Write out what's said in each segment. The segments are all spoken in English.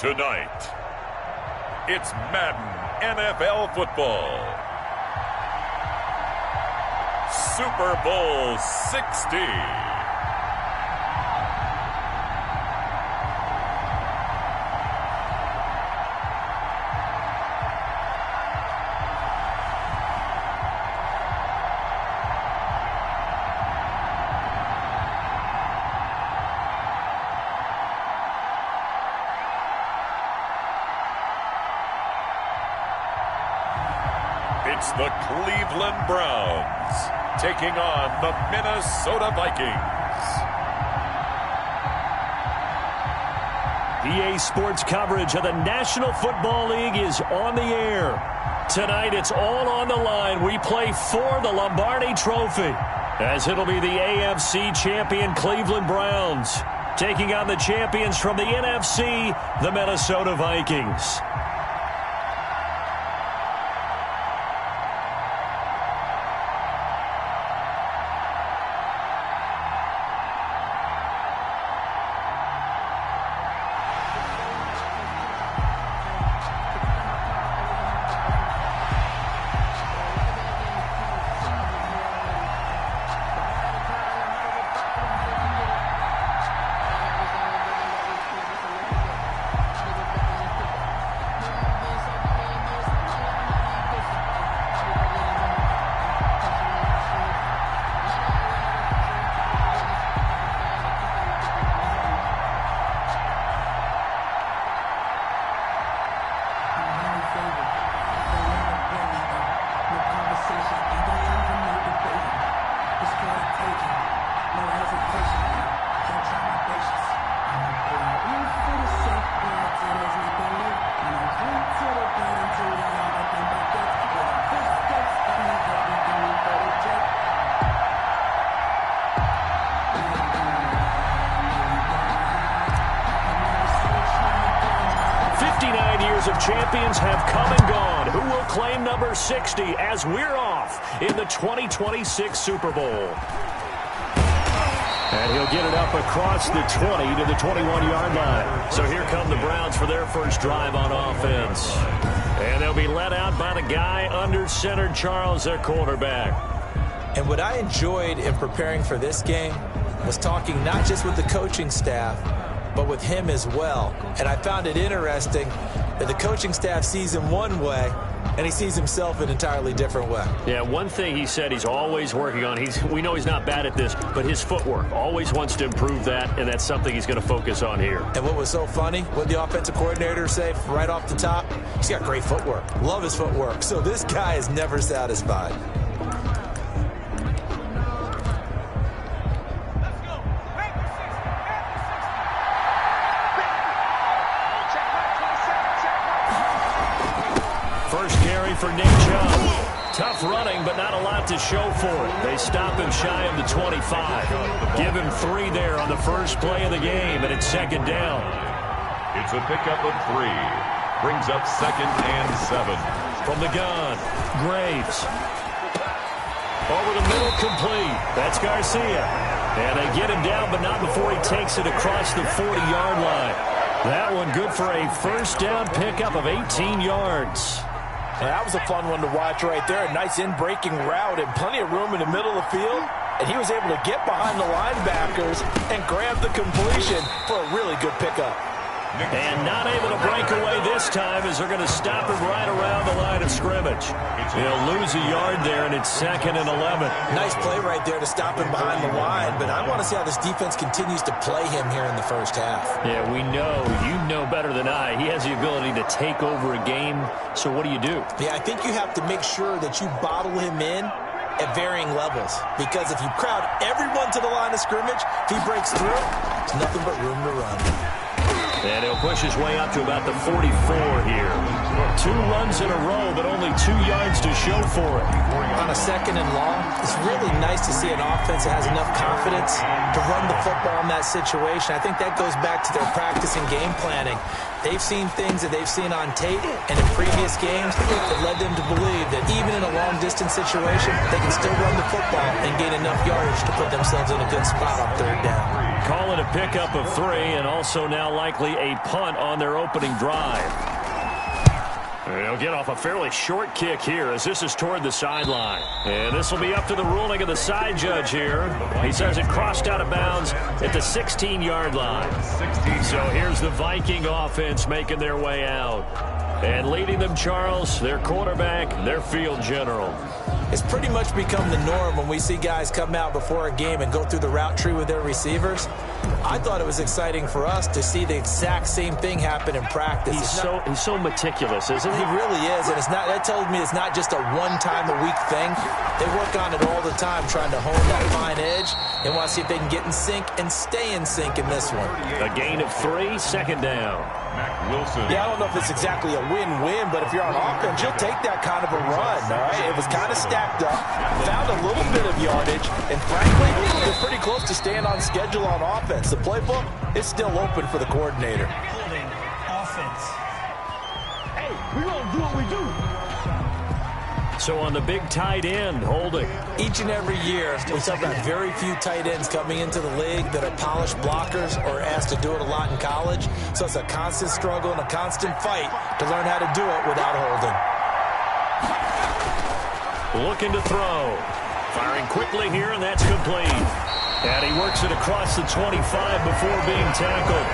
Tonight, it's Madden NFL football. Super Bowl 60. It's the Cleveland Browns taking on the Minnesota Vikings. EA Sports coverage of the National Football League is on the air. Tonight, it's all on the line. We play for the Lombardi Trophy, as it'll be the AFC champion Cleveland Browns taking on the champions from the NFC, the Minnesota Vikings. Of champions have come and gone. Who will claim number 60 as we're off in the 2026 Super Bowl? And he'll get it up across the 20 to the 21-yard line. So here come the Browns for their first drive on offense. And they'll be led out by the guy under center, Charles, their quarterback. And what I enjoyed in preparing for this game was talking not just with the coaching staff, but with him as well. And I found it interesting that the coaching staff sees him one way, and he sees himself an entirely different way. Yeah, one thing he said he's always working on, we know he's not bad at this, but his footwork, always wants to improve that, and that's something he's going to focus on here. And what was so funny, what the offensive coordinator say right off the top, he's got great footwork. Love his footwork. So this guy is never satisfied. For Nick Chubb. Tough running, but not a lot to show for it. They stop him shy of the 25. Give him 3 there on the first play of the game, and it's second down. It's a pickup of 3. Brings up 2nd and 7. From the gun, Graves. Over the middle, complete. That's Garcia. And they get him down, but not before he takes it across the 40-yard line. That one good for a first down pickup of 18 yards. That was a fun one to watch right there. A nice in-breaking route and plenty of room in the middle of the field. And he was able to get behind the linebackers and grab the completion for a really good pickup. And not able to break away this time as they're going to stop him right around the line of scrimmage. He'll lose a yard there, and it's 2nd and 11. Nice play right there to stop him behind the line, but I want to see how this defense continues to play him here in the first half. Yeah, we know. You know better than I. He has the ability to take over a game, so what do you do? Yeah, I think you have to make sure that you bottle him in at varying levels, because if you crowd everyone to the line of scrimmage, if he breaks through, there's nothing but room to run. And he'll push his way up to about the 44 here. 2 runs in a row, but only 2 yards to show for it. On a 2nd and long, it's really nice to see an offense that has enough confidence to run the football in that situation. I think that goes back to their practice and game planning. They've seen things that they've seen on tape and in previous games that led them to believe that even in a long-distance situation, they can still run the football and gain enough yardage to put themselves in a good spot on third down. Call it a pickup of 3, and also now likely a punt on their opening drive. They'll get off a fairly short kick here as this is toward the sideline. And this will be up to the ruling of the side judge here. He says it crossed out of bounds at the 16-yard line. So here's the Viking offense making their way out. And leading them, Charles, their quarterback, their field general. It's pretty much become the norm when we see guys come out before a game and go through the route tree with their receivers. I thought it was exciting for us to see the exact same thing happen in practice. He's so meticulous, isn't he? He really is, and that tells me it's not just a one-time-a-week thing. They work on it all the time, trying to hone that fine edge. They want to see if they can get in sync and stay in sync in this one. A gain of 3, second down. Yeah, I don't know if it's exactly a win-win, but if you're on offense, you'll take that kind of a run, all right? It was kind of stacked up, found a little bit of yardage, and frankly, they're pretty close to staying on schedule on offense. The playbook is still open for the coordinator. Holding offense. Hey, we're going to do what we do. So on the big tight end, holding. Each and every year, we talk about very few tight ends coming into the league that are polished blockers or asked to do it a lot in college. So it's a constant struggle and a constant fight to learn how to do it without holding. Looking to throw. Firing quickly here, and that's complete. And he works it across the 25 before being tackled.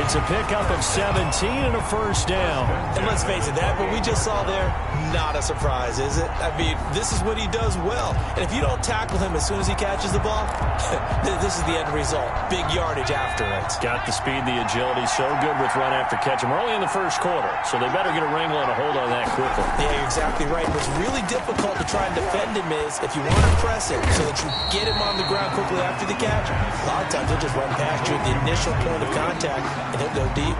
It's a pickup of 17 and a first down. And let's face it, that what we just saw there, not a surprise, is it? I mean, this is what he does well. And if you don't tackle him as soon as he catches the ball, this is the end result. Big yardage after it. Got the speed, the agility, so good with run after catch. And we're only in the first quarter, so they better get a wrangle and a hold on that quickly. Yeah, you're exactly right. What's really difficult to try and defend him is if you want to press him so that you get him on the ground quickly after the catch, a lot of times he'll just run past you at the initial point of contact, and he'll go deep.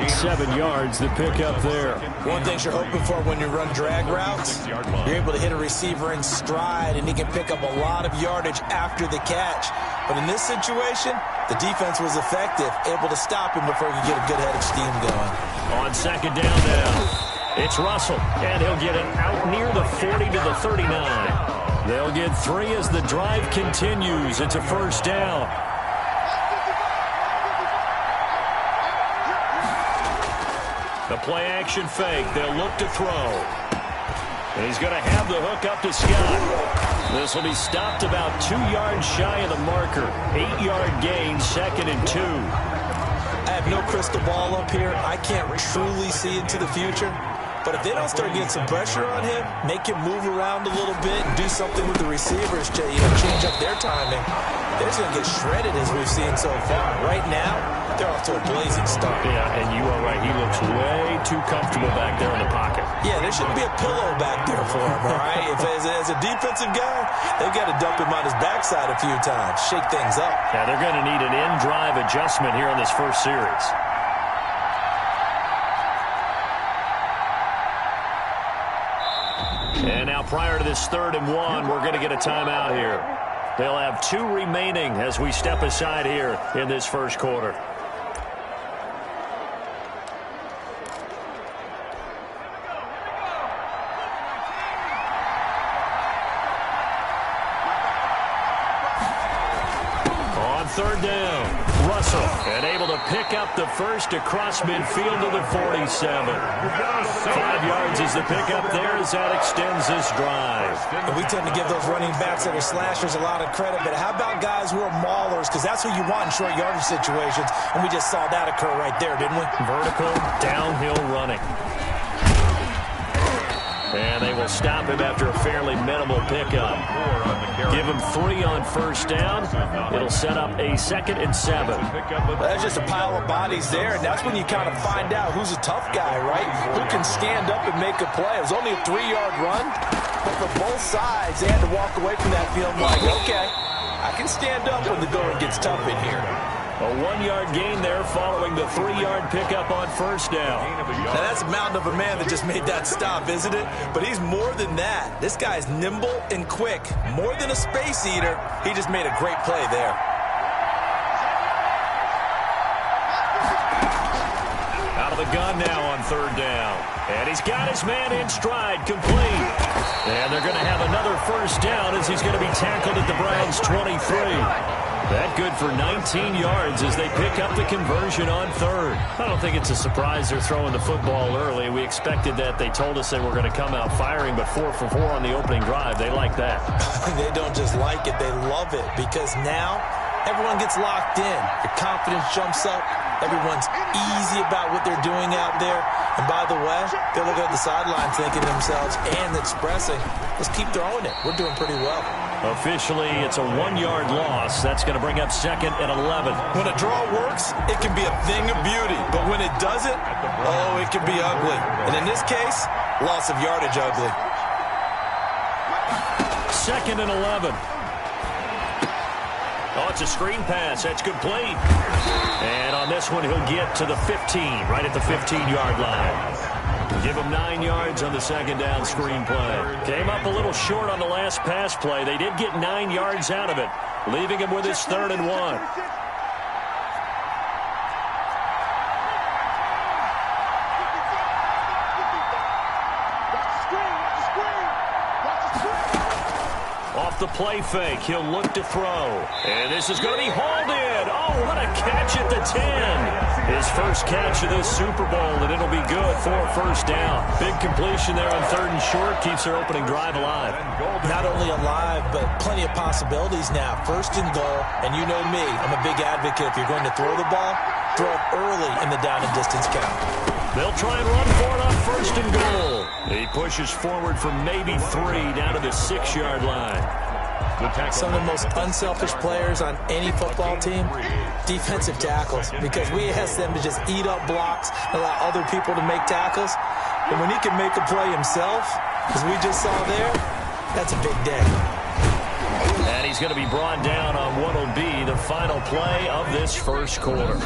7 yards, the pickup there. One thing you're hoping for when you run drag routes, you're able to hit a receiver in stride, and he can pick up a lot of yardage after the catch. But in this situation, the defense was effective, able to stop him before he could get a good head of steam going. On second down now, it's Russell, and he'll get it out near the 40 to the 39. They'll get 3 as the drive continues. It's a first down. The play-action fake. They'll look to throw. And he's going to have the hook up to Scott. This will be stopped about 2 yards shy of the marker. 8-yard gain, 2nd and 2. I have no crystal ball up here. I can't truly see into the future. But if they don't start getting some pressure on him, make him move around a little bit and do something with the receivers to change up their timing, they're just going to get shredded as we've seen so far. Right now, they're off to a blazing start. Yeah, and you are right. He looks way too comfortable back there in the pocket. Yeah, there shouldn't be a pillow back there for him, all right? As a defensive guy, they've got to dump him on his backside a few times, shake things up. Yeah, they're going to need an in-drive adjustment here on this first series. And now prior to this 3rd and 1, we're going to get a timeout here. They'll have 2 remaining as we step aside here in this first quarter. On 3rd down, Russell, and able to pick up the first across midfield to the 47. 5 yards is the pickup there as that extends this drive. And we tend to give those running backs that are slashers a lot of credit, but how about guys who are maulers? Because that's who you want in short yardage situations, and we just saw that occur right there, didn't we? Vertical, downhill running. And they will stop him after a fairly minimal pickup. Give him 3 on first down. It'll set up a 2nd and 7. That's just a pile of bodies there, and that's when you kind of find out who's a tough guy, right? Who can stand up and make a play. It was only a 3-yard run, but for both sides, they had to walk away from that feeling like, okay, I can stand up when the going gets tough in here. A 1-yard gain there following the 3-yard pickup on first down. Now that's a mountain of a man that just made that stop, isn't it? But he's more than that. This guy's nimble and quick. More than a space eater, he just made a great play there. Out of the gun now on 3rd down. And he's got his man in stride, complete. And they're going to have another first down as he's going to be tackled at the Browns' 23. That good for 19 yards as they pick up the conversion on third. I don't think it's a surprise they're throwing the football early. We expected that. They told us they were going to come out firing, but 4 for 4 on the opening drive. They like that. They don't just like it, they love it, because now everyone gets locked in. Your confidence jumps up. Everyone's easy about what they're doing out there. And by the way, they're looking at the sideline thinking to themselves and expressing, let's keep throwing it. We're doing pretty well. Officially, it's a 1-yard loss. That's going to bring up 2nd and 11. When a draw works, it can be a thing of beauty. But when it doesn't, oh, it can be ugly. And in this case, loss of yardage ugly. 2nd and 11. Oh, it's a screen pass. That's complete. And on this one, he'll get to the 15, right at the 15-yard line. Give him 9 yards on the second down screen play. Came up a little short on the last pass play. They did get 9 yards out of it, leaving him with his 3rd and 1. Off the play fake, he'll look to throw. And this is going to be hauled in. Oh, what a catch at the 10. His first catch of this Super Bowl, and it'll be good for a first down. Big completion there on 3rd and short. Keeps their opening drive alive. Not only alive, but plenty of possibilities now. 1st and goal, and you know me, I'm a big advocate. If you're going to throw the ball, throw it early in the down and distance count. They'll try and run for it on 1st and goal. He pushes forward for maybe 3 down to the 6-yard line. Some of the most unselfish players on any football team, defensive tackles, because we ask them to just eat up blocks, allow other people to make tackles. And when he can make a play himself, as we just saw there, that's a big day. And he's going to be brought down on what will be the final play of this first quarter.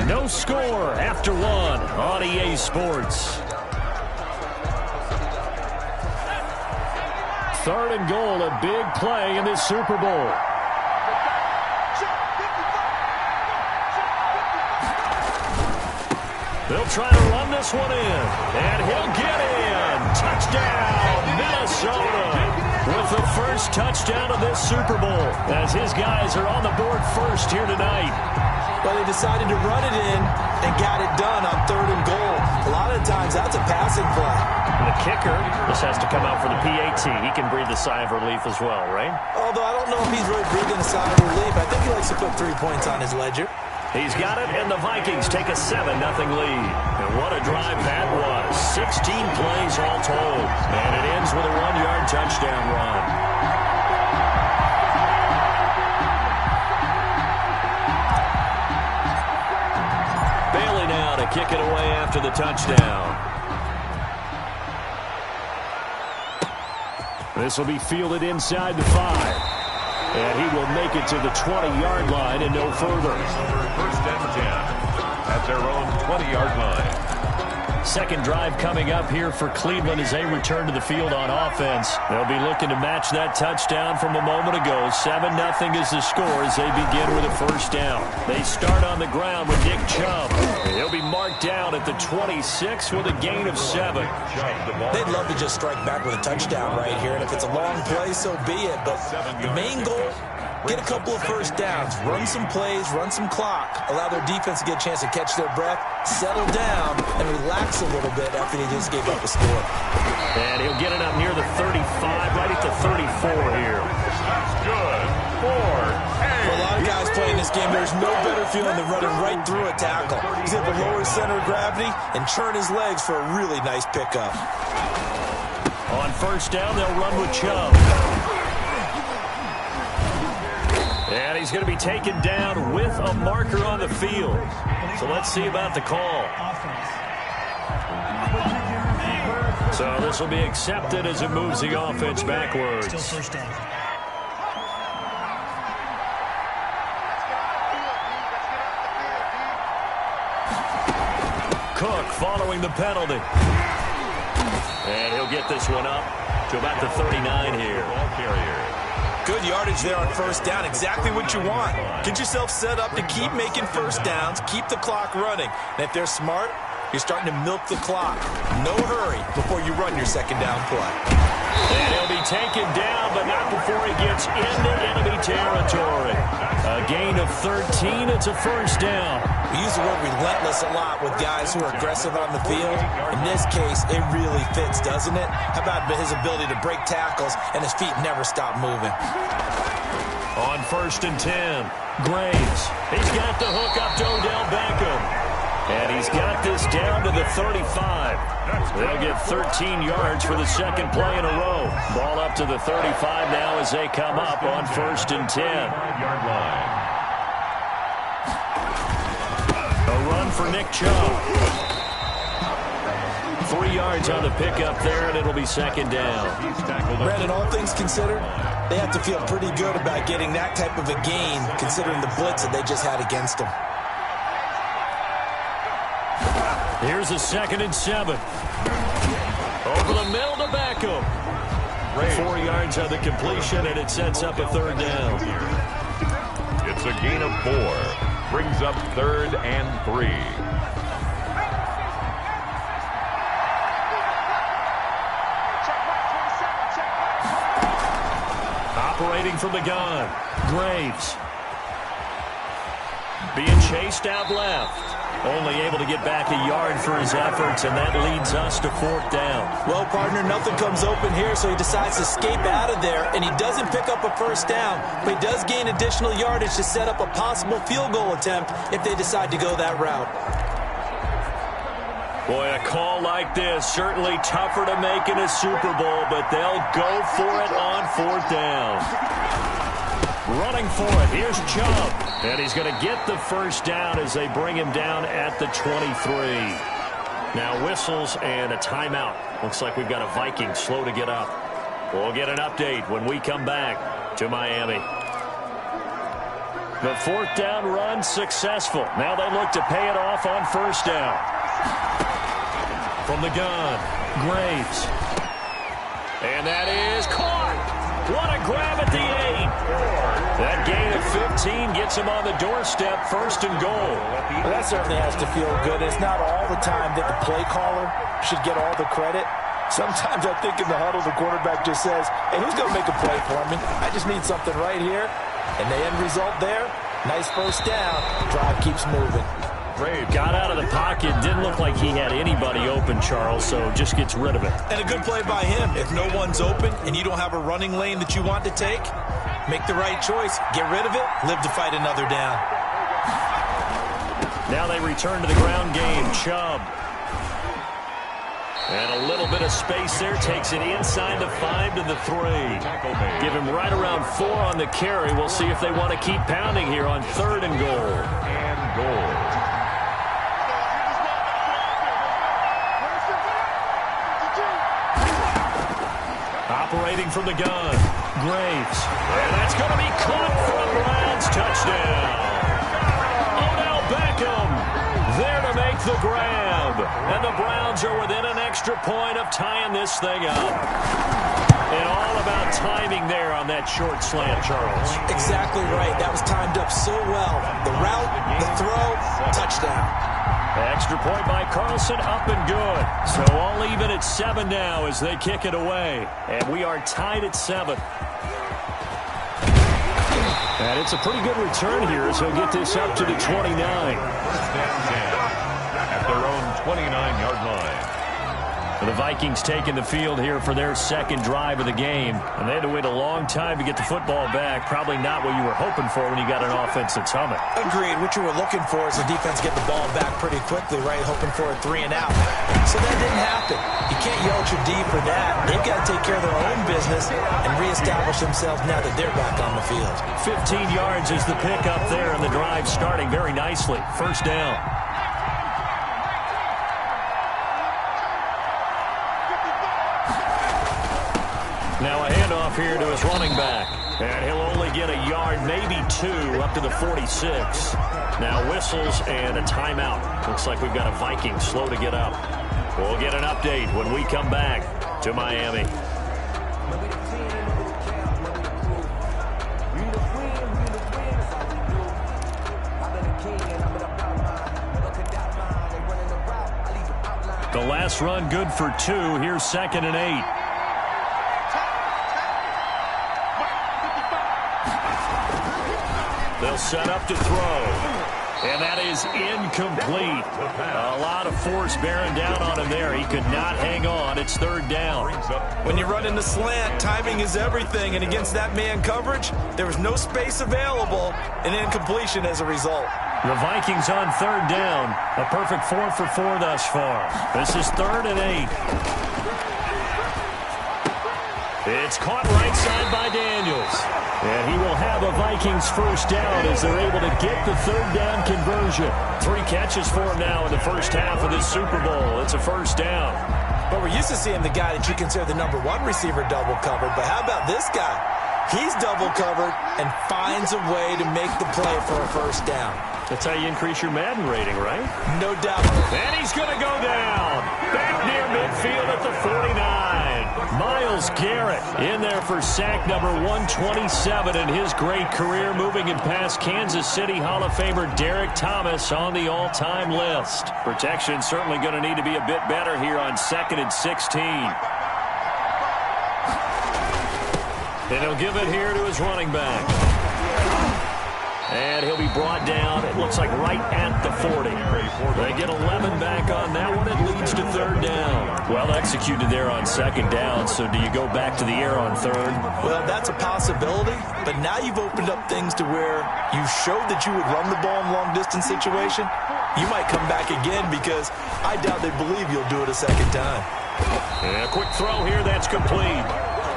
No score after 1 on EA Sports. 3rd and goal, a big play in this Super Bowl. They'll try to run this one in, and he'll get in. Touchdown, Minnesota, with the first touchdown of this Super Bowl, as his guys are on the board first here tonight. Well, they decided to run it in and got it done on 3rd and goal. A lot of times, that's a passing play. The kicker, this has to come out for the PAT. He can breathe a sigh of relief as well, right? Although I don't know if he's really breathing a sigh of relief. I think he likes to put 3 points on his ledger. He's got it, and the Vikings take a 7-0 lead. And what a drive that was. 16 plays all told. And it ends with a 1-yard touchdown run. Bailey now to kick it away after the touchdown. This will be fielded inside the 5. And he will make it to the 20-yard line and no further. 1st and 10 at their own 20-yard line. Second drive coming up here for Cleveland as they return to the field on offense. They'll be looking to match that touchdown from a moment ago. 7-0 is the score as they begin with a first down. They start on the ground with Nick Chubb. He'll be marked down at the 26 with a gain of 7. They'd love to just strike back with a touchdown right here, and if it's a long play, so be it. But the main goal, get a couple of first downs, run some plays, run some clock, allow their defense to get a chance to catch their breath, settle down, and relax a little bit after they just gave up a score. And he'll get it up near the 35, right at the 34 here. That's good. 4. For a lot of guys playing this game, there's no better feeling than running right through a tackle. He's able to lower his center of gravity and churn his legs for a really nice pickup. On first down, they'll run with Chubb. And he's going to be taken down with a marker on the field. So let's see about the call. So this will be accepted as it moves the offense backwards. Still first down. Cook following the penalty. And he'll get this one up to about the 39 here. Ball carrier. Good yardage there on first down. Exactly what you want. Get yourself set up to keep making first downs, keep the clock running. And if they're smart, you're starting to milk the clock. No hurry before you run your second down play. And he'll be taken down, but not before he gets into enemy territory. A gain of 13. It's a first down. We use the word relentless a lot with guys who are aggressive on the field. In this case, it really fits, doesn't it? How about his ability to break tackles and his feet never stop moving? On 1st and 10, Graves. He's got the hook up to Odell Beckham. And he's got this down to the 35. They'll get 13 yards for the second play in a row. Ball up to the 35 now as they come up on 1st and 10. A run for Nick Chubb. 3 yards on the pickup there, and it'll be second down. Brandon, all things considered, they have to feel pretty good about getting that type of a gain, considering the blitz that they just had against them. Here's a 2nd and 7. Over the middle to Beckham. 4 yards on the completion, and it sets up a 3rd down. It's a gain of 4. Brings up 3rd and 3. Operating from the gun, Graves. Being chased out left. Only able to get back a yard for his efforts, and that leads us to 4th down. Well, partner, nothing comes open here, so he decides to escape out of there, and he doesn't pick up a first down, but he does gain additional yardage to set up a possible field goal attempt if they decide to go that route. Boy, a call like this, certainly tougher to make in a Super Bowl, but they'll go for it on 4th down. Running for it, here's Chubb. And he's going to get the first down as they bring him down at the 23. Now whistles and a timeout. Looks like we've got a Vikings slow to get up. We'll get an update when we come back to Miami. The 4th down run successful. Now they look to pay it off on 1st down. From the gun, Graves. And that is caught. What a grab at the 8. That gain of 15 gets him on the doorstep, 1st and goal. Well, that certainly has to feel good. It's not all the time that the play caller should get all the credit. Sometimes I think in the huddle, the quarterback just says, hey, who's going to make a play for me? I just need something right here. And the end result there, nice first down. Drive keeps moving. Graves got out of the pocket. Didn't look like he had anybody open, Charles, so just gets rid of it. And a good play by him. If no one's open and you don't have a running lane that you want to take, make the right choice. Get rid of it. Live to fight another down. Now they return to the ground game. Chubb. And a little bit of space there. Takes it inside the 5 to the 3. Give him right around 4 on the carry. We'll see if they want to keep pounding here on 3rd and goal. And goal. Operating from the gun, Graves. And that's going to be caught for a Browns touchdown. Odell Beckham there to make the grab. And the Browns are within an extra point of tying this thing up. And all about timing there on that short slant, Charles. Exactly right. That was timed up so well. The route, the throw, touchdown. Extra point by Carlson, up and good. So all even at 7 now as they kick it away. And we are tied at 7. And it's a pretty good return here as he'll get this up to the 29. At their own 29-yard line. The Vikings taking the field here for their 2nd drive of the game. And they had to wait a long time to get the football back. Probably not what you were hoping for when you got an offense that's humming. Agreed. What you were looking for is the defense get the ball back pretty quickly, right? Hoping for a 3 and out. So that didn't happen. You can't yell at your D for that. They've got to take care of their own business and reestablish themselves now that they're back on the field. 15 yards is the pickup there, and the drive starting very nicely. 1st down. Now a handoff here to his running back. And he'll only get a yard, maybe 2, up to the 46. Now whistles and a timeout. Looks like we've got a Viking slow to get up. We'll get an update when we come back to Miami. The last run good for 2. Here's 2nd and 8. They'll set up to throw. And that is incomplete. A lot of force bearing down on him there. He could not hang on. It's third down. When you run in the slant, timing is everything. And against that man coverage, there was no space available, and incompletion as a result. The Vikings on third down. A perfect 4 for 4 thus far. This is 3rd and 8. It's caught right side by Daniels. And he will have a Vikings first down as they're able to get the third down conversion. 3 catches for him now in the first half of this Super Bowl. It's a first down. But we're used to seeing the guy that you consider the number 1 receiver double covered. But how about this guy? He's double covered and finds a way to make the play for a first down. That's how you increase your Madden rating, right? No doubt. And he's going to go down. Back near midfield at the 49. Myles Garrett in there for sack number 127 in his great career, moving him past Kansas City Hall of Famer Derek Thomas on the all-time list. Protection certainly going to need to be a bit better here on 2nd and 16. And he'll give it here to his running back. And he'll be brought down, it looks like right at the 40. They get 11 back on that one. It leads to third down. Well executed there on 2nd down, so do you go back to the air on 3rd? Well, that's a possibility, but now you've opened up things to where you showed that you would run the ball in long-distance situation. You might come back again because I doubt they believe you'll do it a second time. And a quick throw here, that's complete.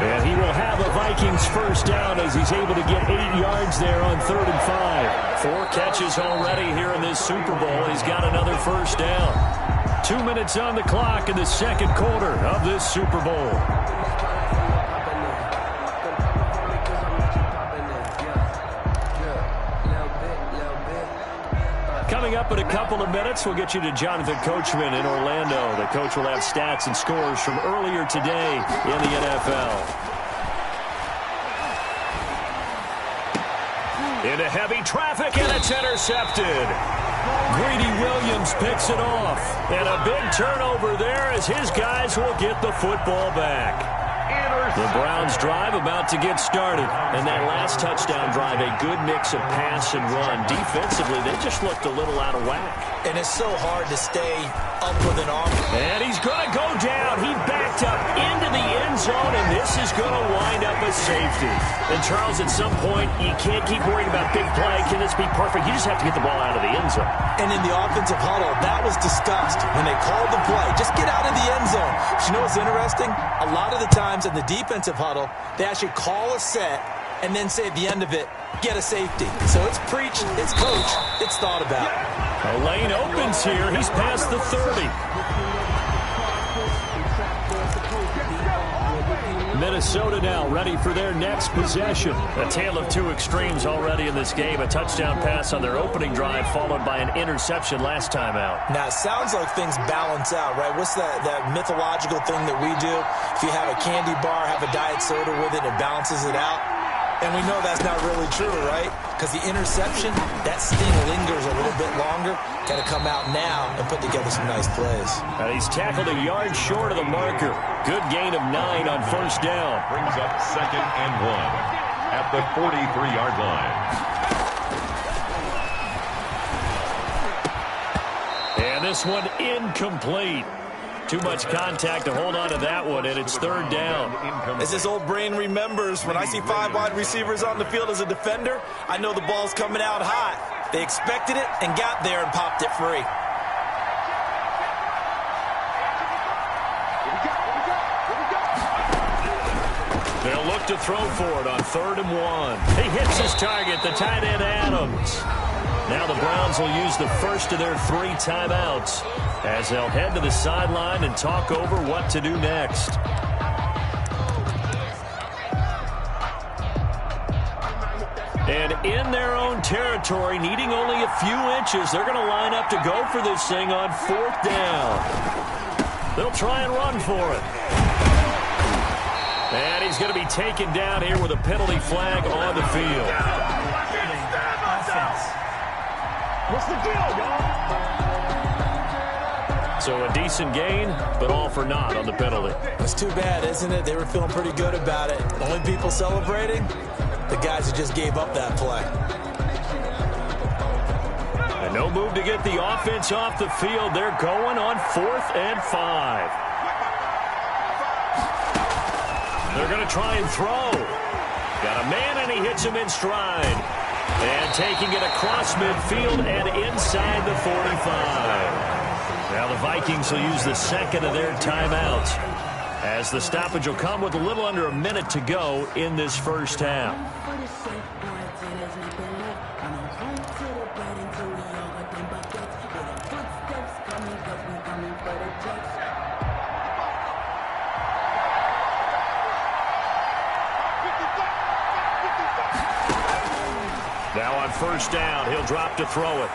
And he will have a Vikings first down as he's able to get 8 yards there on 3rd and 5. 4 catches already here in this Super Bowl. He's got another first down. 2 minutes on the clock in the second quarter of this Super Bowl. Coming up in a couple of minutes, we'll get you to Jonathan Coachman in Orlando. The coach will have stats and scores from earlier today in the NFL. Into heavy traffic, and it's intercepted. Greedy Williams picks it off. And a big turnover there as his guys will get the football back. The Browns drive about to get started. And that last touchdown drive, a good mix of pass and run. Defensively, they just looked a little out of whack. And it's so hard to stay up with an arm. And he's going to go down. He backed up into the end zone, and this is going to wind up a safety. And, Charles, at some point, you can't keep worrying about big play. Can this be perfect? You just have to get the ball out of the end zone. And in the offensive huddle, that was discussed when they called the play. Just get out of the end zone. But you know what's interesting? A lot of the times in the defensive huddle, they actually call a set and then say at the end of it, get a safety. So it's preached, it's coached, it's thought about. A lane opens here. He's past the 30. Minnesota now ready for their next possession. A tale of 2 extremes already in this game. A touchdown pass on their opening drive followed by an interception last time out. Now, it sounds like things balance out, right? What's that mythological thing that we do? If you have a candy bar, have a diet soda with it, it balances it out. And we know that's not really true, right? Because the interception, that sting lingers a little bit longer. Got to come out now and put together some nice plays. And he's tackled a yard short of the marker. Good gain of 9 on first down. Brings up 2nd and 1 at the 43-yard line. And this one incomplete. Too much contact to hold on to that one, and it's third down. As this old brain remembers, when I see 5 wide receivers on the field as a defender, I know the ball's coming out hot. They expected it and got there and popped it free. They'll look to throw for it on 3rd and 1. He hits his target, the tight end Adams. Now the Browns will use the first of their 3 timeouts as they'll head to the sideline and talk over what to do next. And in their own territory, needing only a few inches, they're going to line up to go for this thing on 4th down. They'll try and run for it. And he's going to be taken down here with a penalty flag on the field. What's the deal, y'all? So a decent gain, but all for naught on the penalty. It's too bad, isn't it? They were feeling pretty good about it. Only people celebrating? The guys who just gave up that play. And no move to get the offense off the field. They're going on 4th and 5. They're going to try and throw. Got a man, and he hits him in stride. And taking it across midfield and inside the 45. Now the Vikings will use the second of their timeouts, as the stoppage will come with a little under a minute to go in this first half. Now on first down, he'll drop to throw it.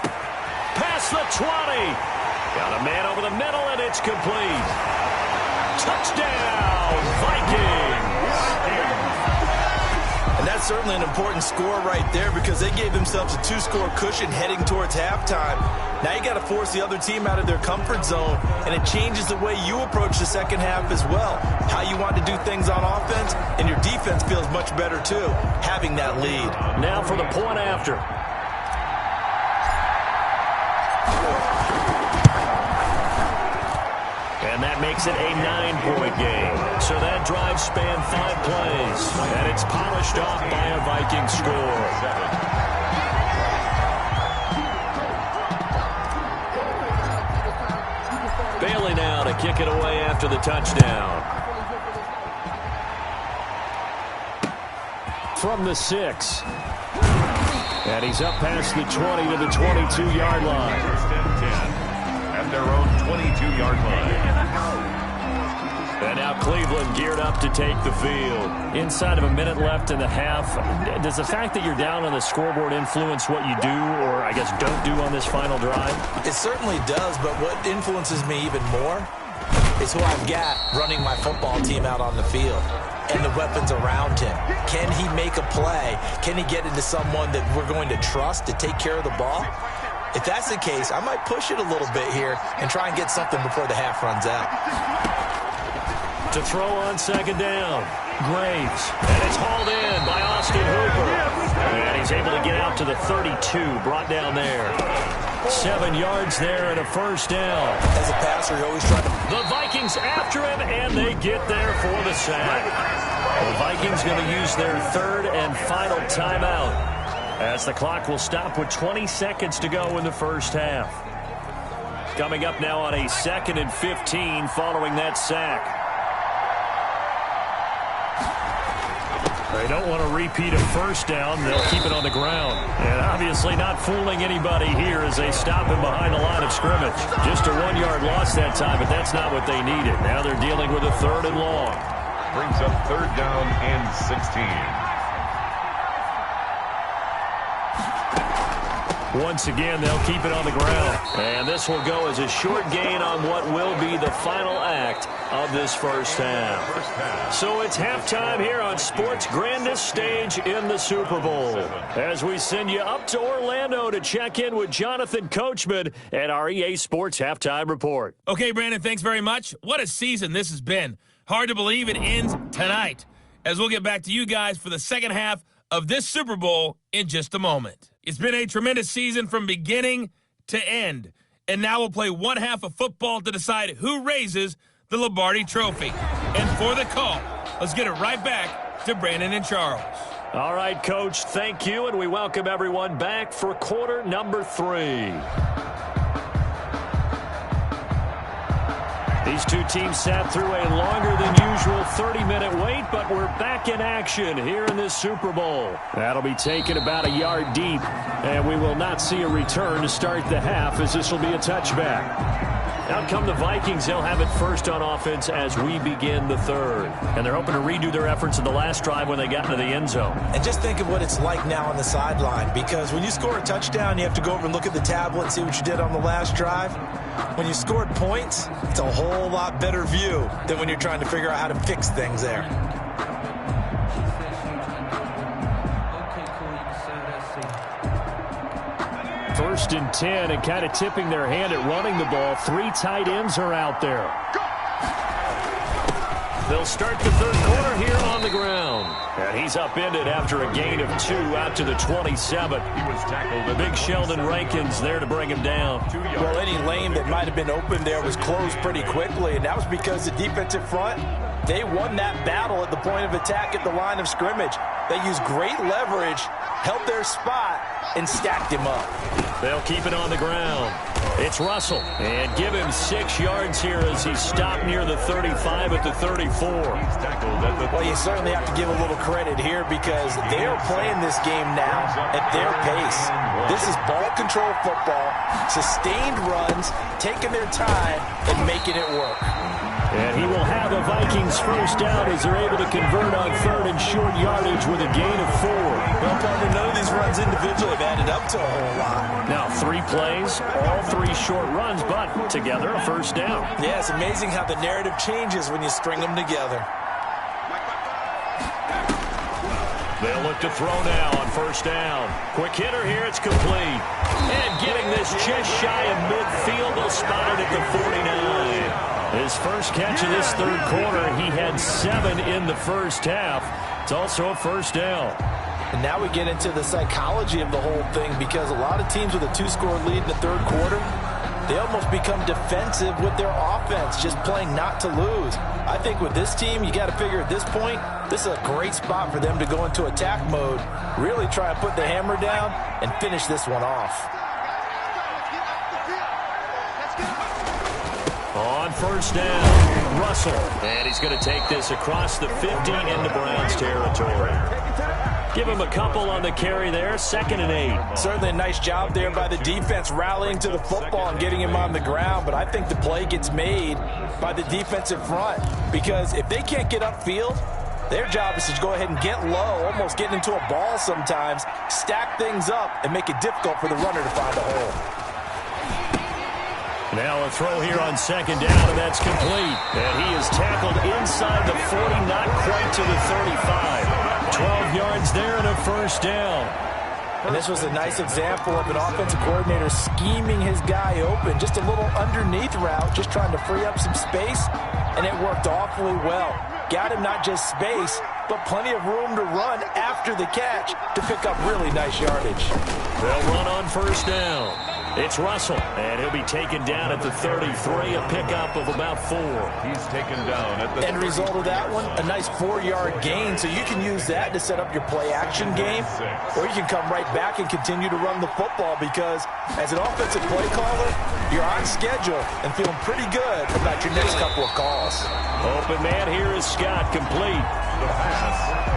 Past the 20. Got a man over the middle, and it's complete. Touchdown, Vikings! And that's certainly an important score right there, because they gave themselves a 2-score cushion heading towards halftime. Now you got to force the other team out of their comfort zone, and it changes the way you approach the second half as well. How you want to do things on offense, and your defense feels much better too, having that lead. Now for the point after. And that makes it a 9-point game. So that drive spanned 5 plays. And it's polished off by a Viking score. Bailey now to kick it away after the touchdown. From the 6. And he's up past the 20 to the 22-yard line. First and 10 at their own 22-yard line. And now Cleveland geared up to take the field. Inside of a minute left in the half, does the fact that you're down on the scoreboard influence what you do, or I guess don't do on this final drive? It certainly does, but what influences me even more is who I've got running my football team out on the field and the weapons around him. Can he make a play? Can he get into someone that we're going to trust to take care of the ball? If that's the case, I might push it a little bit here and try and get something before the half runs out. To throw on second down, Graves. And it's hauled in by Austin Hooper. And he's able to get out to the 32, brought down there. 7 yards there and a first down. As a passer, you're always trying to... The Vikings after him, and they get there for the sack. The Vikings going to use their 3rd and final timeout, as the clock will stop with 20 seconds to go in the first half. Coming up now on a 2nd and 15 following that sack. They don't want to repeat a first down. They'll keep it on the ground. And obviously not fooling anybody here as they stop him behind the line of scrimmage. Just a 1-yard loss that time, but that's not what they needed. Now they're dealing with a 3rd and long. Brings up 3rd down and 16. Once again, they'll keep it on the ground. And this will go as a short gain on what will be the final act of this first half. So it's halftime here on sports' grandest stage in the Super Bowl, as we send you up to Orlando to check in with Jonathan Coachman at our EA Sports Halftime Report. Okay, Brandon, thanks very much. What a season this has been. Hard to believe it ends tonight, as we'll get back to you guys for the second half of this Super Bowl in just a moment. It's been a tremendous season from beginning to end, and now we'll play one half of football to decide who raises the Lombardi Trophy. And for the call, let's get it right back to Brandon and Charles. All right, Coach, thank you, and we welcome everyone back for quarter number 3. These two teams sat through a longer than usual 30-minute wait, but we're back in action here in this Super Bowl. That'll be taken about a yard deep, and we will not see a return to start the half, as this will be a touchback. Out come the Vikings. They'll have it first on offense as we begin the 3rd. And they're hoping to redo their efforts in the last drive when they got into the end zone. And just think of what it's like now on the sideline, because when you score a touchdown, you have to go over and look at the tablet and see what you did on the last drive. When you scored points, it's a whole lot better view than when you're trying to figure out how to fix things there. First and 10, and kind of tipping their hand at running the ball. 3 tight ends are out there. They'll start the 3rd quarter here on the ground. And he's upended after a gain of 2 out to the 27. He was tackled at Big Sheldon Rankins there to bring him down. Well, any lane that might have been open there was closed pretty quickly, and that was because the defensive front, they won that battle at the point of attack at the line of scrimmage. They used great leverage, held their spot, and stacked him up. They'll keep it on the ground. It's Russell. And give him 6 yards here as he stopped near the 35 at the 34. Well, you certainly have to give a little credit here because they are playing this game now at their pace. This is ball control football, sustained runs, taking their time, and making it work. And he will have a Vikings first down as they're able to convert on 3rd and short yardage with a gain of 4. Well, partner, none of these runs individually have added up to a whole lot. Now 3 plays, all 3 short runs, but together a first down. Yeah, it's amazing how the narrative changes when you string them together. They'll look to throw now on first down. Quick hitter here, it's complete. And getting this just shy of midfield, they'll spot it at the 49. His first catch of this 3rd quarter, he had 7 in the first half. It's also a first down. And now we get into the psychology of the whole thing because a lot of teams with a 2-score lead in the 3rd quarter, they almost become defensive with their offense, just playing not to lose. I think with this team, you got to figure at this point, this is a great spot for them to go into attack mode, really try to put the hammer down and finish this one off. On first down, Russell. And he's going to take this across the 50 into Browns territory. Give him a couple on the carry there, 2nd and 8. Certainly a nice job there by the defense rallying to the football and getting him on the ground, but I think the play gets made by the defensive front because if they can't get upfield, their job is to go ahead and get low, almost getting into a ball sometimes, stack things up, and make it difficult for the runner to find a hole. Now a throw here on 2nd down, and that's complete. And he is tackled inside the 40, not quite to the 35. 12 yards there and a first down. And this was a nice example of an offensive coordinator scheming his guy open. Just a little underneath route, just trying to free up some space, and it worked awfully well. Got him not just space, but plenty of room to run after the catch to pick up really nice yardage. They'll run on first down. It's Russell, and he'll be taken down at the 33, a pickup of about 4. He's taken down at the end result of that one, a nice 4-yard gain, so you can use that to set up your play-action game, or you can come right back and continue to run the football because as an offensive play caller, you're on schedule and feeling pretty good about your next couple of calls. Open man here is Scott, complete. The pass.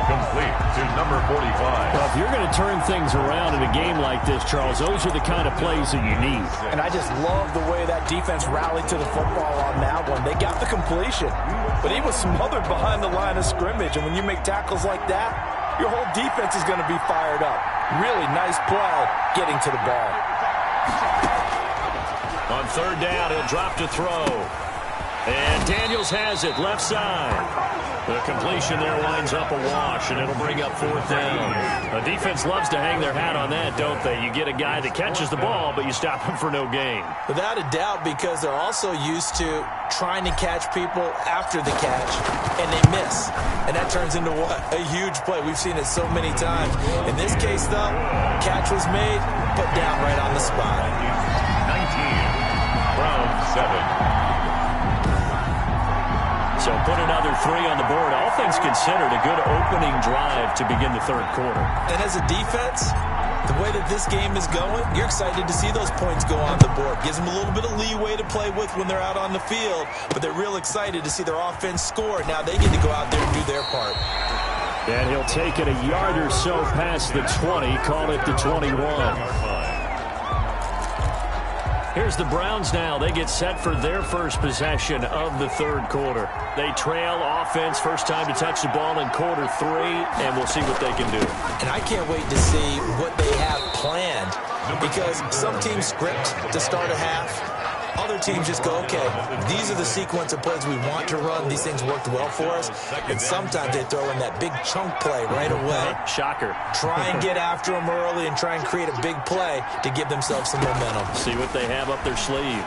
Complete to number 45. Well, if you're going to turn things around in a game like this, Charles, those are the kind of plays that you need. And I just love the way that defense rallied to the football on that one. They got the completion, but he was smothered behind the line of scrimmage. And when you make tackles like that, your whole defense is going to be fired up. Really nice play getting to the ball. On 3rd down, he'll drop to throw. And Daniels has it, left side. The completion there winds up a wash, and it'll bring up 4th down. The defense loves to hang their hat on that, don't they? You get a guy that catches the ball, but you stop him for no gain. Without a doubt, because they're also used to trying to catch people after the catch, and they miss. And that turns into what? A huge play. We've seen it so many times. In this case, though, catch was made, put down right on the spot. 19. Browns 7. So put another 3 on the board. All things considered, a good opening drive to begin the 3rd quarter. And as a defense, the way that this game is going, you're excited to see those points go on the board. Gives them a little bit of leeway to play with when they're out on the field, but they're real excited to see their offense score. Now they get to go out there and do their part. And he'll take it a yard or so past the 20, call it the 21. Here's the Browns now. They get set for their first possession of the 3rd quarter. They trail offense, first time to touch the ball in quarter 3, and we'll see what they can do. And I can't wait to see what they have planned because some teams script to start a half. Other teams just go, okay, these are the sequence of plays we want to run. These things worked well for us. And sometimes they throw in that big chunk play right away. Shocker. Try and get after them early and try and create a big play to give themselves some momentum. See what they have up their sleeve.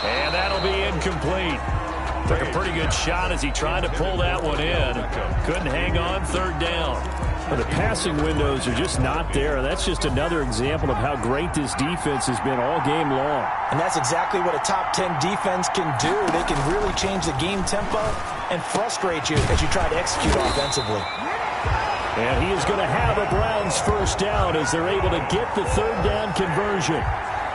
And that'll be incomplete. Took a pretty good shot as he tried to pull that one in. Couldn't hang on third down. Well, the passing windows are just not there. That's just another example of how great this defense has been all game long. And that's exactly what a top 10 defense can do. They can really change the game tempo and frustrate you as you try to execute offensively. And he is going to have a Browns first down as they're able to get the third down conversion.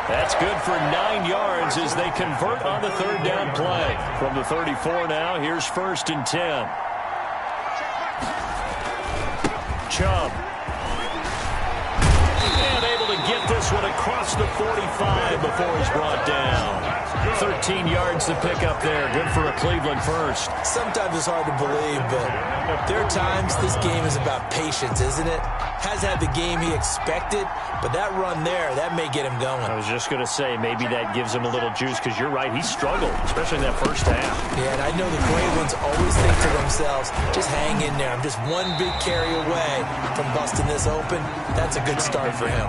That's good for 9 yards as they convert on the third down play. From the 34 now, here's 1st and 10. Chubb. And able to get this one across the 45 before he's brought down. 13 yards to pick up there. Good for a Cleveland first. Sometimes it's hard to believe, but there are times this game is about patience, isn't it? Has had the game he expected, but that run there, that may get him going. I was just going to say, maybe that gives him a little juice, because you're right, he struggled, especially in that first half. Yeah, and I know the great ones always think to themselves, just hang in there. I'm just one big carry away from busting this open. That's a good start for him.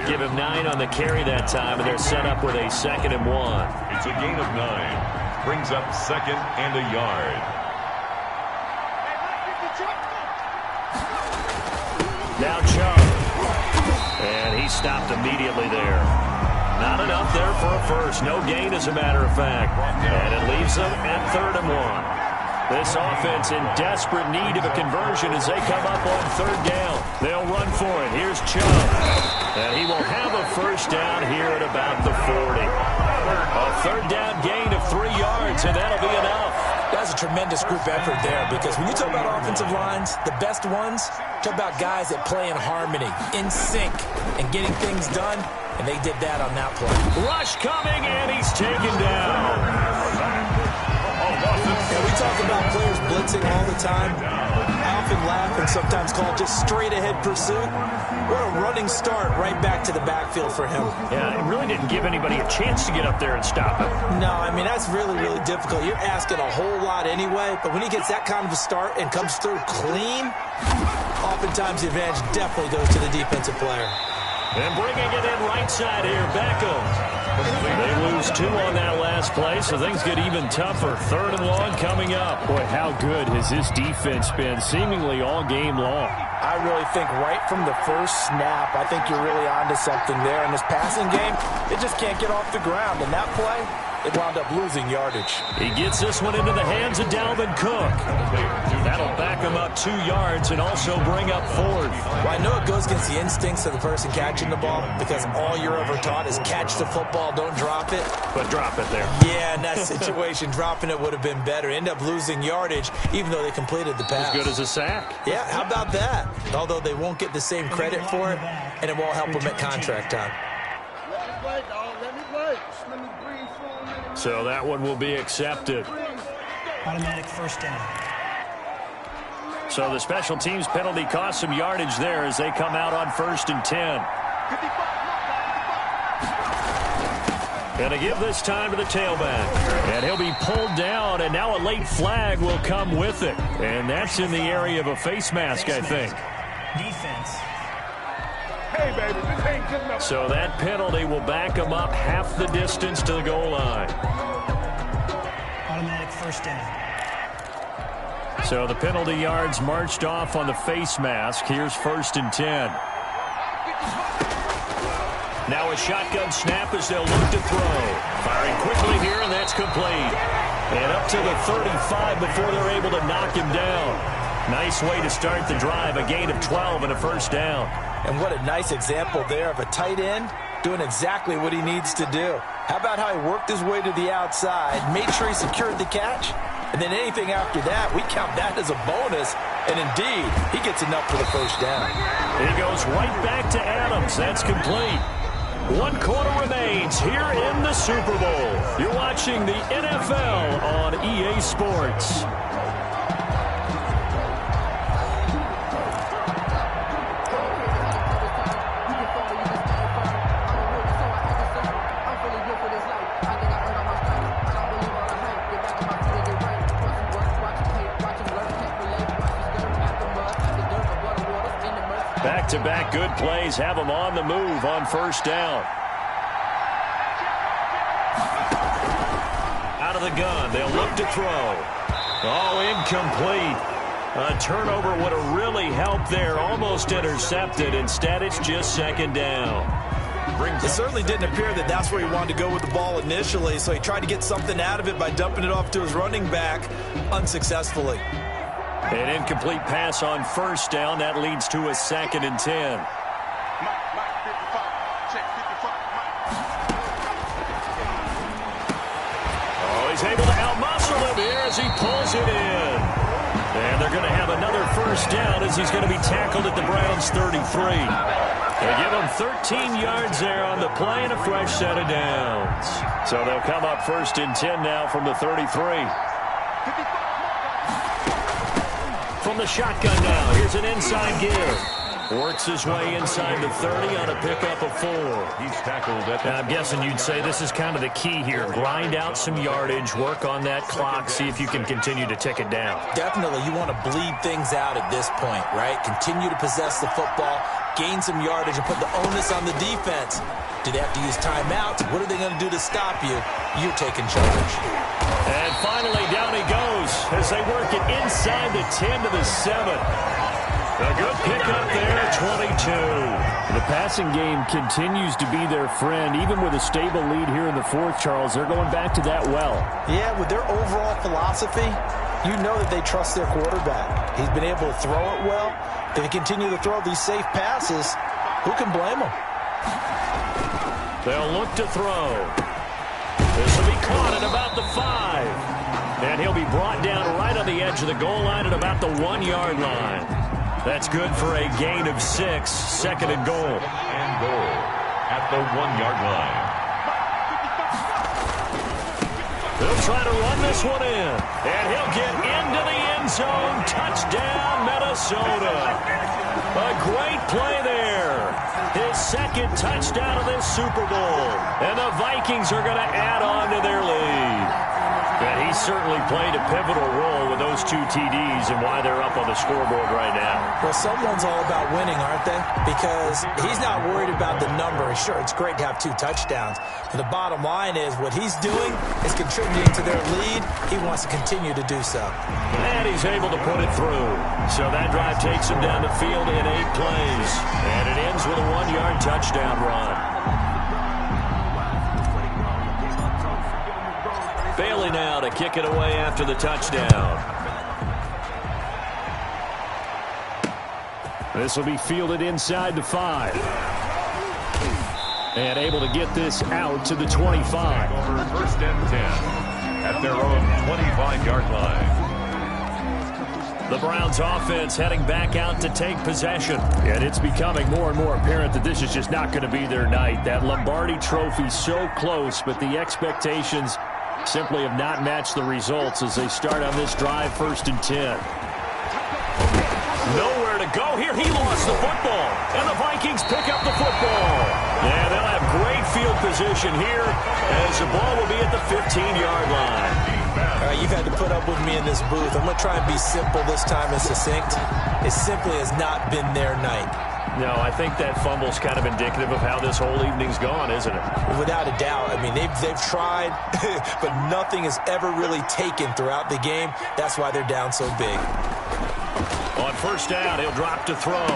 Give him 9 on the carry that time, and they're set up with a 2nd and 1. It's a gain of 9. Brings up 2nd and a yard. Now Chubb. And he stopped immediately there. Not enough there for a first. No gain, as a matter of fact. And it leaves them at 3rd and 1. This offense in desperate need of a conversion as they come up on 3rd down. They'll run for it. Here's Chubb. And he will have a first down here at about the 40. A 3rd down gain of 3 yards, and that'll be enough. That's a tremendous group effort there, because when you talk about offensive lines, the best ones, talk about guys that play in harmony, in sync, and getting things done, and they did that on that play. Rush coming, and he's taken down. Yeah, we talk about players blitzing all the time. I often laugh and sometimes call it just straight-ahead pursuit. What a running start right back to the backfield for him. Yeah, it really didn't give anybody a chance to get up there and stop him. No, I mean, that's really, really difficult. You're asking a whole lot anyway, but when he gets that kind of a start and comes through clean, oftentimes the advantage definitely goes to the defensive player. And bringing it in right side here, Beckham. They lose 2 on that last play, so things get even tougher. 3rd and long coming up. Boy, how good has this defense been seemingly all game long. I really think right from the first snap, I think you're really onto something there. In this passing game, it just can't get off the ground. And that play, it wound up losing yardage. He gets this one into the hands of Dalvin Cook. That'll back him up 2 yards and also bring up 4th. Well, I know it goes against the instincts of the person catching the ball, because all you're ever taught is catch the football, don't drop it. But drop it there. Yeah, in that situation, dropping it would have been better. End up losing yardage, even though they completed the pass. As good as a sack. Yeah, how about that? Although they won't get the same credit for it, and it won't help them at contract time. So that one will be accepted. Automatic first down. So the special teams penalty cost some yardage there as they come out on 1st and 10. Going to give this time to the tailback. And he'll be pulled down, and now a late flag will come with it. And that's in the area of a face mask, I think. Defense. Hey, baby, this ain't good enough. So that penalty will back him up half the distance to the goal line. Automatic first down. So the penalty yards marched off on the face mask. Here's 1st and 10. Now a shotgun snap as they'll look to throw. Firing quickly here, and that's complete. And up to the 35 before they're able to knock him down. Nice way to start the drive. A gain of 12 and a first down. And what a nice example there of a tight end doing exactly what he needs to do. How about how he worked his way to the outside, made sure he secured the catch, and then anything after that, we count that as a bonus. And indeed, he gets enough for the first down. He goes right back to Adams. That's complete. 1 quarter remains here in the Super Bowl. You're watching the NFL on EA Sports. Back-to-back good plays have them on the move on first down. Out out of the gun. They'll look to throw. Oh, incomplete. A turnover would have really helped there. Almost intercepted. Instead, it's just second down. It certainly didn't appear that that's where he wanted to go with the ball initially, so he tried to get something out of it by dumping it off to his running back unsuccessfully. An incomplete pass on first down. That leads to a 2nd and 10. Oh, he's able to outmuscle him here as he pulls it in. And they're going to have another first down as he's going to be tackled at the Browns' 33. They give him 13 yards there on the play and a fresh set of downs. So they'll come up 1st and 10 now from the 33. From the shotgun now, here's an inside give. Works his way inside the 30 on a pickup of 4. He's tackled at I'm guessing you'd say this is kind of the key here. Grind out some yardage, work on that clock, see if you can continue to tick it down. Definitely, you want to bleed things out at this point, right? Continue to possess the football, gain some yardage, and put the onus on the defense. Do they have to use timeouts? What are they going to do to stop you? You're taking charge. And finally, down he goes as they work it inside the 10 to the 7. A good pickup there, 22. The passing game continues to be their friend. Even with a stable lead here in the 4th, Charles, they're going back to that well. Yeah, with their overall philosophy, you know that they trust their quarterback. He's been able to throw it well. If they continue to throw these safe passes, who can blame them? They'll look to throw. This will be caught at about the 5. And he'll be brought down right on the edge of the goal line at about the 1-yard line. That's good for a gain of 6, 2nd and goal. And goal at the 1-yard line. They'll try to run this one in. And he'll get into the end zone. Touchdown, Minnesota. A great play there. His 2nd touchdown of this Super Bowl. And the Vikings are going to add on to their lead. And he certainly played a pivotal role with those 2 TDs and why they're up on the scoreboard right now. Well, someone's all about winning, aren't they? Because he's not worried about the number. Sure, it's great to have 2 touchdowns. But the bottom line is what he's doing is contributing to their lead. He wants to continue to do so. And he's able to put it through. So that drive takes him down the field in 8 plays. And it ends with a 1-yard touchdown run. Bailey now to kick it away after the touchdown. This will be fielded inside the 5. And able to get this out to the 25. Over 1st and 10 at their own 25-yard line. The Browns offense heading back out to take possession. And it's becoming more and more apparent that this is just not going to be their night. That Lombardi trophy so close, but the expectations simply have not matched the results as they start on this drive 1st and 10. Nowhere to go here. He lost the football. And the Vikings pick up the football. And they'll have great field position here as the ball will be at the 15-yard line. All right, you've had to put up with me in this booth. I'm going to try and be simple this time and succinct. It simply has not been their night. No, I think that fumble's kind of indicative of how this whole evening's gone, isn't it? Without a doubt. I mean, they've tried, but nothing has ever really taken throughout the game. That's why they're down so big. On 1st down, he'll drop to throw.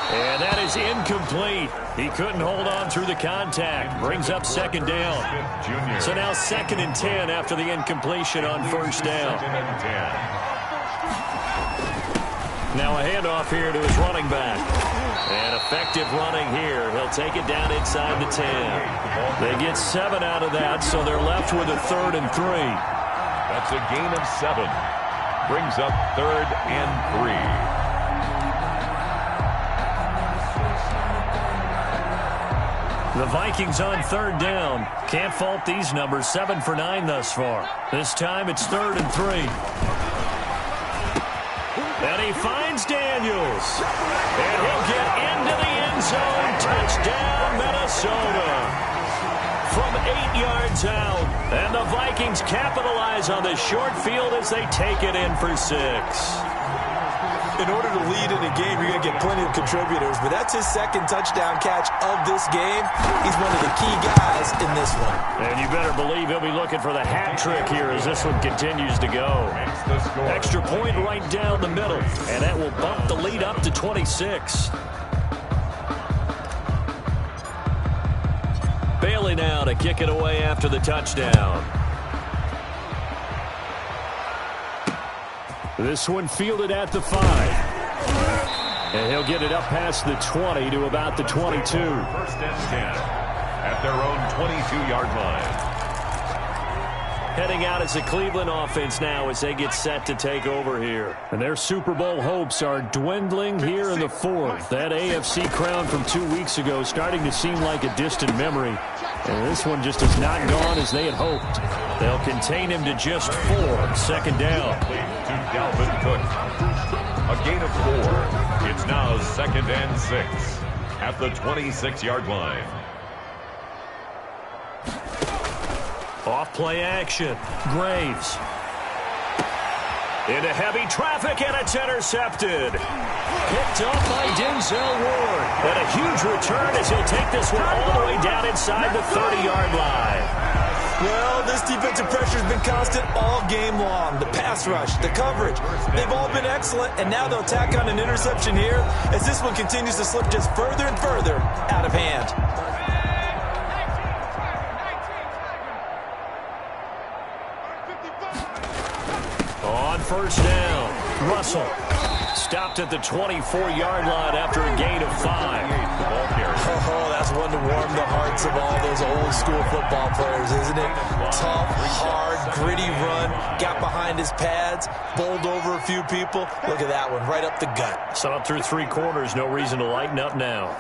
And that is incomplete. He couldn't hold on through the contact. Brings up 2nd down. So now 2nd and 10 after the incompletion on 1st down. Now a handoff here to his running back. And effective running here. He'll take it down inside the 10. They get 7 out of that, so they're left with a 3rd and 3. That's a gain of 7. Brings up 3rd and 3. The Vikings on 3rd down. Can't fault these numbers. 7 for 9 thus far. This time it's 3rd and 3. And he finds Daniels. And he'll get into the end zone. Touchdown, Minnesota. From 8 yards out. And the Vikings capitalize on the short field as they take it in for 6. In order to lead in a game, you're going to get plenty of contributors, but that's his second touchdown catch of this game. He's one of the key guys in this one. And you better believe he'll be looking for the hat trick here as this one continues to go. Extra point right down the middle, and that will bump the lead up to 26. Bailey now to kick it away after the touchdown. This one fielded at the 5. And he'll get it up past the 20 to about the 22. First and 10 at their own 22-yard line. Heading out as the Cleveland offense now as they get set to take over here. And their Super Bowl hopes are dwindling here in the fourth. That AFC crown from 2 weeks ago starting to seem like a distant memory. And this one just has not gone as they had hoped. They'll contain him to just 4. Second down. To Dalvin Cook. A gain of 4. It's now 2nd and 6 at the 26-yard line. Off play action. Graves. Into heavy traffic, and it's intercepted. Picked up by Denzel Ward. And a huge return as he'll take this one all the way down inside the 30-yard line. Well, this defensive pressure has been constant all game long. The pass rush, the coverage, they've all been excellent, and now they'll tack on an interception here as this one continues to slip just further and further out of hand. On first down, Russell stopped at the 24-yard line after a gain of 5. Oh, that's one to warm the hearts of all those old school football players, isn't it? Tough, hard, gritty run, got behind his pads, bowled over a few people. Look at that one, right up the gut. Saw it through 3 quarters, no reason to lighten up now.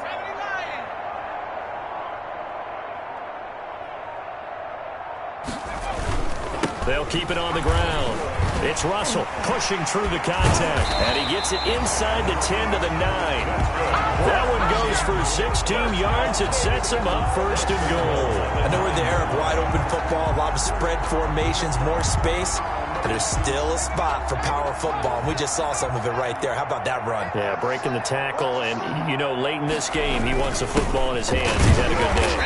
They'll keep it on the ground. It's Russell pushing through the contact, and he gets it inside the 10 to the 9. That one goes for 16 yards. It sets him up first and goal. I know we're in the era of wide open football, a lot of spread formations, more space, but there's still a spot for power football, and we just saw some of it right there. How about that run? Yeah, breaking the tackle, and, you know, late in this game, he wants the football in his hands. He's had a good day.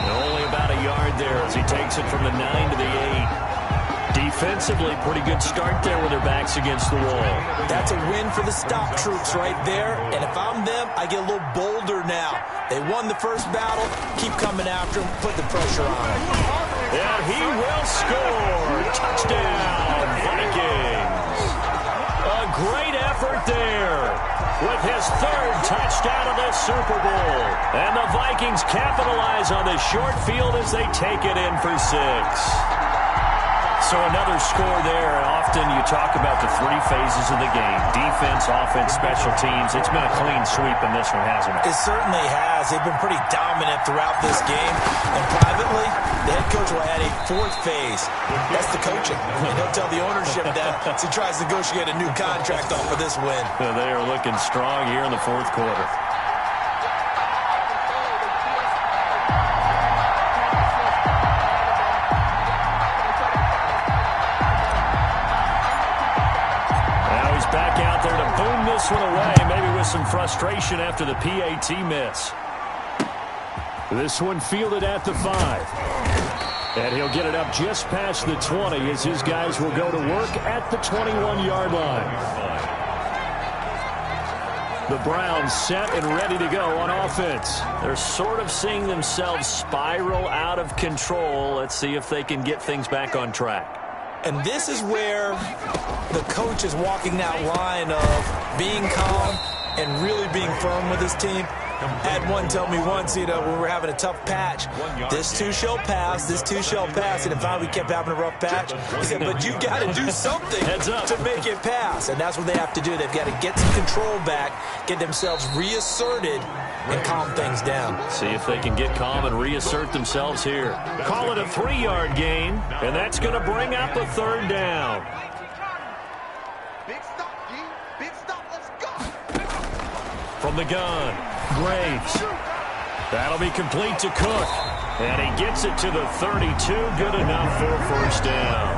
And only about a yard there as he takes it from the 9 to the 8. Defensively, pretty good start there with their backs against the wall. That's a win for the stop troops right there. And if I'm them, I get a little bolder now. They won the first battle. Keep coming after them. Put the pressure on them. And he will score. Touchdown, Vikings. A great effort there with his 3rd touchdown of the Super Bowl. And the Vikings capitalize on the short field as they take it in for 6. So another score there. Often you talk about the 3 phases of the game. Defense, offense, special teams. It's been a clean sweep in this one, hasn't it? It certainly has. They've been pretty dominant throughout this game. And privately, the head coach will add a 4th phase. That's the coaching. And he'll tell the ownership that as he tries to negotiate a new contract off of this win. They are looking strong here in the 4th quarter. Back out there to boom this one away, maybe with some frustration after the PAT miss. This one fielded at the 5. And he'll get it up just past the 20 as his guys will go to work at the 21-yard line. The Browns set and ready to go on offense. They're sort of seeing themselves spiral out of control. Let's see if they can get things back on track. And this is where the coach is walking that line of being calm and really being firm with his team. Had one tell me once, when we were having a tough patch, this too shall pass, this too shall pass. And finally we kept having a rough patch. He said, but you got to do something to make it pass. And that's what they have to do. They've got to get some control back, get themselves reasserted, and calm things down. See if they can get calm and reassert themselves here. Call it a 3-yard gain, and that's going to bring up a 3rd down. Big stop, G. Big stop. Let's go. From the gun, Graves. That'll be complete to Cook. And he gets it to the 32. Good enough for a first down.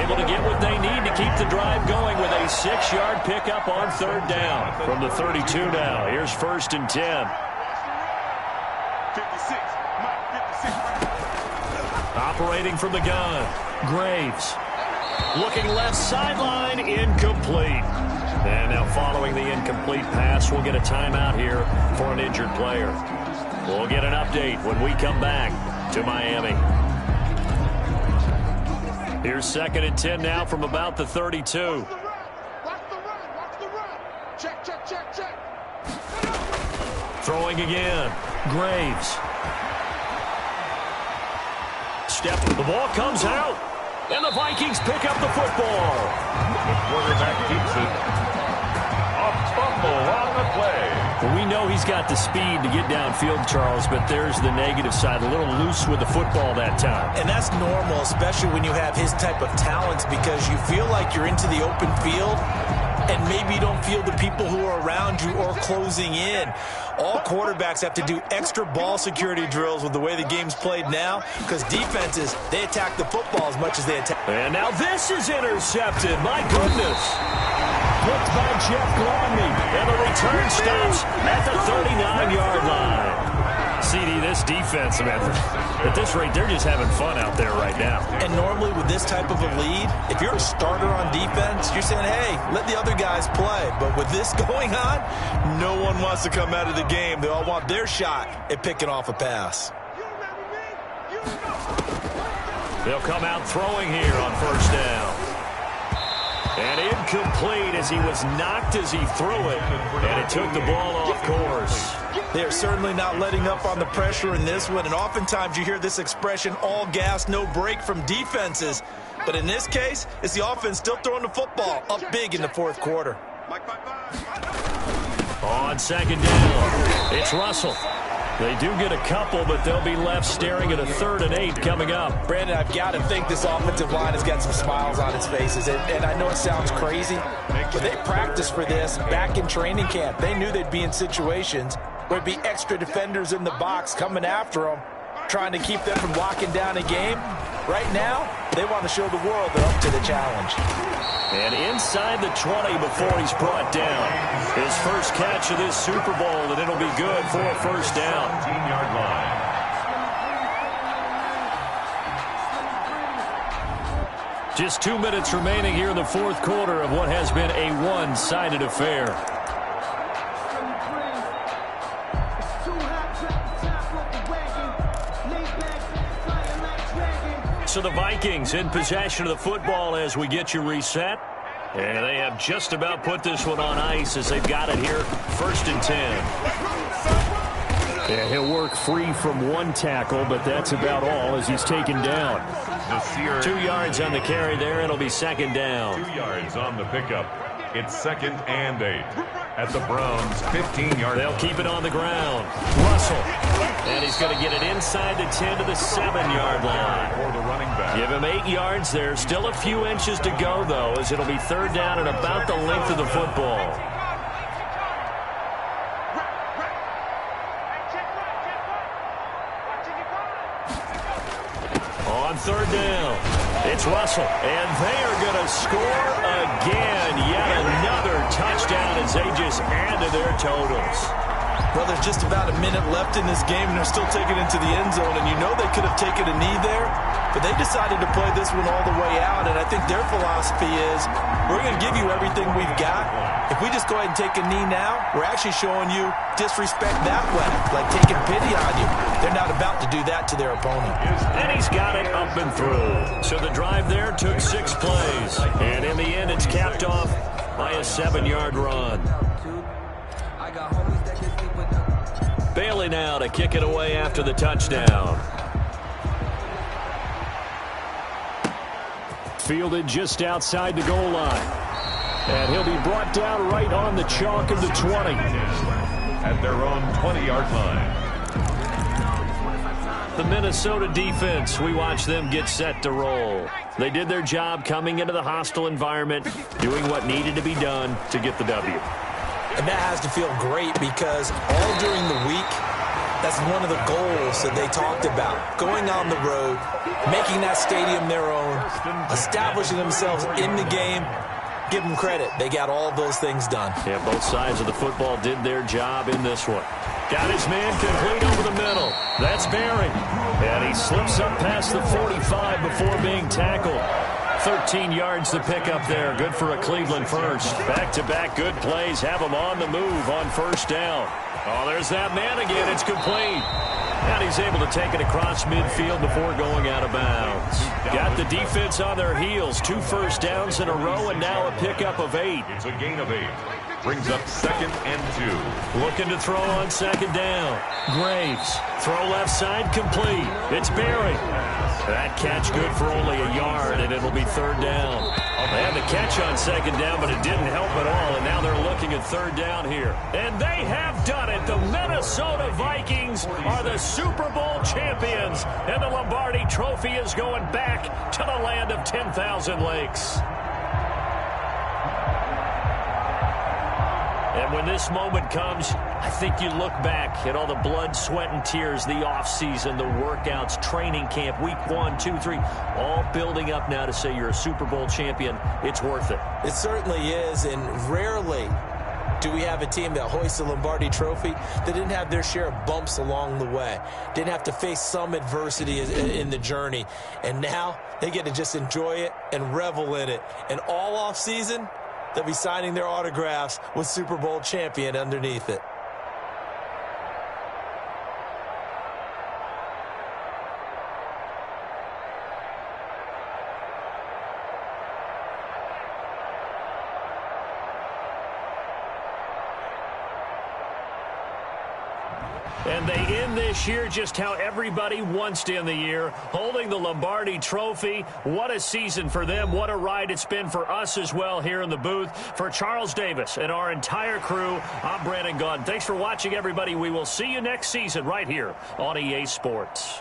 Able to get what they need to keep the drive going with a 6-yard pickup on third down. From the 32 now, here's 1st and 10. 56. Operating from the gun, Graves. Looking left sideline, incomplete. And now following the incomplete pass, we'll get a timeout here for an injured player. We'll get an update when we come back to Miami. Here's 2nd and 10 now from about the 32. Check. Throwing again, Graves. The ball comes out, and the Vikings pick up the football. The quarterback keeps it. A fumble on the play. Well, we know he's got the speed to get downfield, Charles, but there's the negative side. A little loose with the football that time. And that's normal, especially when you have his type of talents, because you feel like you're into the open field, and maybe you don't feel the people who are around you or closing in. All quarterbacks have to do extra ball security drills with the way the game's played now, because defenses, they attack the football as much as they attack. And now this is intercepted. My goodness. Picked by Jeff Gladney. And the return stops at the 39-yard line. CD, this defense, man, at this rate, they're just having fun out there right now. And normally with this type of a lead, if you're a starter on defense, you're saying, hey, let the other guys play. But with this going on, no one wants to come out of the game. They all want their shot at picking off a pass. They'll come out throwing here on first down. And incomplete as he was knocked as he threw it. And it took the ball off course. They're certainly not letting up on the pressure in this one. And oftentimes you hear this expression, all gas, no break from defenses. But in this case, it's the offense still throwing the football up big in the fourth quarter. On 2nd down, it's Russell. They do get a couple, but they'll be left staring at a 3rd and 8 coming up. Brandon, I've got to think this offensive line has got some smiles on its faces. And I know it sounds crazy, but they practiced for this back in training camp. They knew they'd be in situations where there'd be extra defenders in the box coming after them, trying to keep them from locking down a game. Right now, they want to show the world they're up to the challenge. And inside the 20 before he's brought down. His first catch of this Super Bowl, and it'll be good for a first down. 17-yard line. Just 2 minutes remaining here in the fourth quarter of what has been a one-sided affair. So the Vikings in possession of the football as we get you reset. And they have just about put this one on ice as they've got it here. 1st and 10. And he'll work free from one tackle, but that's about all as he's taken down. 2 yards on the carry there. It'll be 2nd down. 2 yards on the pickup. It's 2nd and 8. At the Browns' 15-yard line. They'll keep it on the ground. Russell. And he's going to get it inside the 10 to the 7-yard line. For the running back. Give him 8 yards there. Still a few inches to go, though, as it'll be 3rd down and about the length of the football. On 3rd down, it's Russell. And they are going to score again. Yet another touchdown as they just add to their totals. Well, there's just about a minute left in this game, and they're still taking it into the end zone. And you know they could have taken a knee there, but they decided to play this one all the way out. And I think their philosophy is, we're going to give you everything we've got. If we just go ahead and take a knee now, we're actually showing you disrespect that way, like taking pity on you. They're not about to do that to their opponent. And he's got it up and through. So the drive there took 6 plays. And in the end, it's capped off by a 7-yard run. Bailey now to kick it away after the touchdown. Fielded just outside the goal line. And he'll be brought down right on the chalk of the 20. At their own 20-yard line. The Minnesota defense, we watch them get set to roll. They did their job coming into the hostile environment, doing what needed to be done to get the W. And that has to feel great because all during the week, That's one of the goals that they talked about. Going on the road, making that stadium their own, establishing themselves in the game. Give them credit. They got all of those things done. Yeah, both sides of the football did their job in this one. Got his man complete over the middle. That's Barry. And he slips up past the 45 before being tackled. 13 yards to pick up there. Good for a Cleveland first. Back-to-back good plays have him on the move on first down. Oh, there's that man again. It's complete. And he's able to take it across midfield before going out of bounds. Got the defense on their heels. 2 first downs in a row, and now a pickup of 8. It's a gain of 8. Brings up 2nd and 2. Looking to throw on 2nd down. Graves. Throw left side complete. It's Barry. That catch good for only a yard, and it'll be 3rd down. They had the catch on 2nd down, but it didn't help at all, and now they're looking at 3rd down here. And they have done it. The Minnesota Vikings are the Super Bowl champions, and the Lombardi Trophy is going back to the land of 10,000 lakes. And when this moment comes, I think you look back at all the blood, sweat, and tears, the offseason, the workouts, training camp, week 1, 2, 3, all building up now to say you're a Super Bowl champion. It's worth it. It certainly is, and rarely do we have a team that hoists the Lombardi Trophy that didn't have their share of bumps along the way, didn't have to face some adversity in the journey, and now they get to just enjoy it and revel in it. And all offseason, they'll be signing their autographs with Super Bowl champion underneath it. And they end this year just how everybody wants to end the year, holding the Lombardi Trophy. What a season for them. What a ride it's been for us as well here in the booth. For Charles Davis and our entire crew, I'm Brandon Gaudin. Thanks for watching, everybody. We will see you next season right here on EA Sports.